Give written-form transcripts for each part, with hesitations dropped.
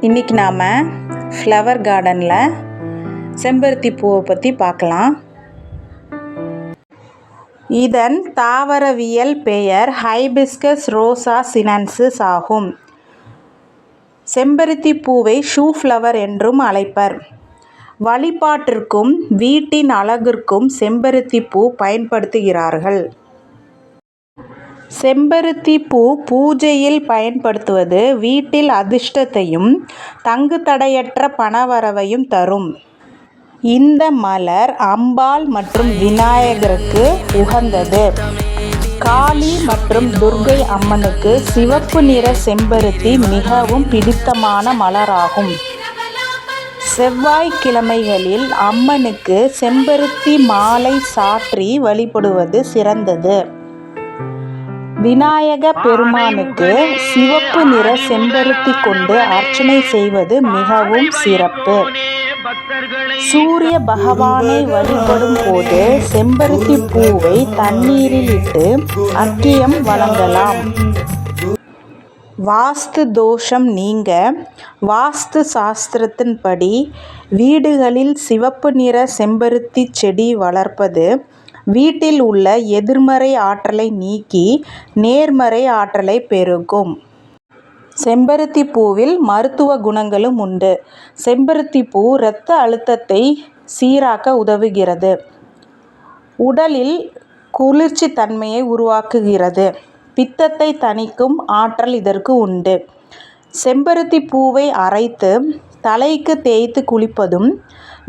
இன்றைக்கி நாம் ஃப்ளவர் கார்டனில் செம்பருத்தி பூவை பற்றி பார்க்கலாம். இதன் தாவரவியல் பெயர் ஹைபிஸ்கஸ் ரோசா சினென்சிஸ் ஆகும். செம்பருத்தி பூவை ஷூ ஃப்ளவர் என்றும் அழைப்பர். வழிபாட்டிற்கும் வீட்டின் அழகிற்கும் செம்பருத்தி பூ பயன்படுத்துகிறார்கள். செம்பருத்தி பூ பூஜையில் பயன்படுத்துவது வீட்டில் அதிர்ஷ்டத்தையும் தங்குதடையற்ற பணவரவையும் தரும். இந்த மலர் அம்பாள் மற்றும் விநாயகருக்கு உகந்தது. காளி மற்றும் துர்க்கை அம்மனுக்கு சிவப்பு நிற செம்பருத்தி மிகவும் பிடித்தமான மலராகும். செவ்வாய்க்கிழமைகளில் அம்மனுக்கு செம்பருத்தி மாலை சாற்றி வழிபடுவது சிறந்தது. விநாயக பெருமானுக்கு சிவப்பு நிற செம்பருத்தி கொண்டு அர்ச்சனை செய்வது மிகவும் சிறப்பு. சூரிய பகவானை வழிபடும் போது செம்பருத்தி பூவை தண்ணீரில் இட்டு அர்க்கியம் வழங்கலாம். வாஸ்து தோஷம் நீங்க வாஸ்து சாஸ்திரத்தின்படி வீடுகளில் சிவப்பு நிற செம்பருத்தி செடி வளர்ப்பது வீட்டில் உள்ள எதிர்மறை ஆற்றலை நீக்கி நேர்மறை ஆற்றலை பெருக்கும். செம்பருத்தி பூவில் மருத்துவ குணங்களும் உண்டு. செம்பருத்தி பூ இரத்த அழுத்தத்தை சீராக்க உதவுகிறது. உடலில் குளிர்ச்சி தன்மையை உருவாக்குகிறது. பித்தத்தை தணிக்கும் ஆற்றல் இதற்கு உண்டு. செம்பருத்தி பூவை அரைத்து தலைக்கு தேய்த்து குளிப்பதும்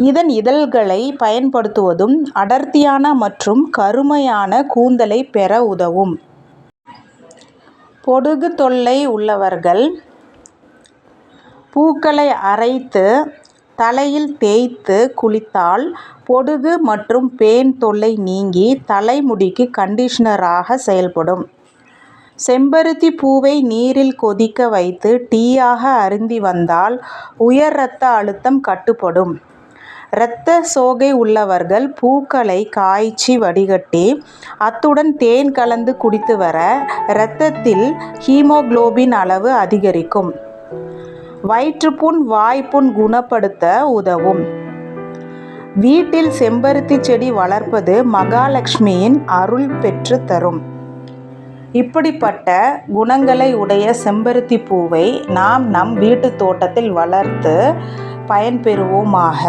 இதன் இதழ்களை பயன்படுத்துவதும் அடர்த்தியான மற்றும் கருமையான கூந்தலை பெற உதவும். பொடுகு தொல்லை உள்ளவர்கள் பூக்களை அரைத்து தலையில் தேய்த்து குளித்தால் பொடுகு மற்றும் பேன் தொல்லை நீங்கி தலைமுடிக்கு கண்டிஷனராக செயல்படும். செம்பருத்தி பூவை நீரில் கொதிக்க வைத்து டீயாக அருந்தி வந்தால் உயர் இரத்த அழுத்தம் கட்டுப்படும். இரத்த சோகை உள்ளவர்கள் பூக்களை காய்ச்சி வடிகட்டி அத்துடன் தேன் கலந்து குடித்து வர இரத்தத்தில் ஹீமோகுளோபின் அளவு அதிகரிக்கும். வயிற்றுப்புண் வாய்ப்புண் குணப்படுத்த உதவும். வீட்டில் செம்பருத்தி செடி வளர்ப்பது மகாலட்சுமியின் அருள் பெற்று தரும். இப்படிப்பட்ட குணங்களை உடைய செம்பருத்தி பூவை நாம் நம் வீட்டு தோட்டத்தில் வளர்த்து பயன்பெறுவோமாக.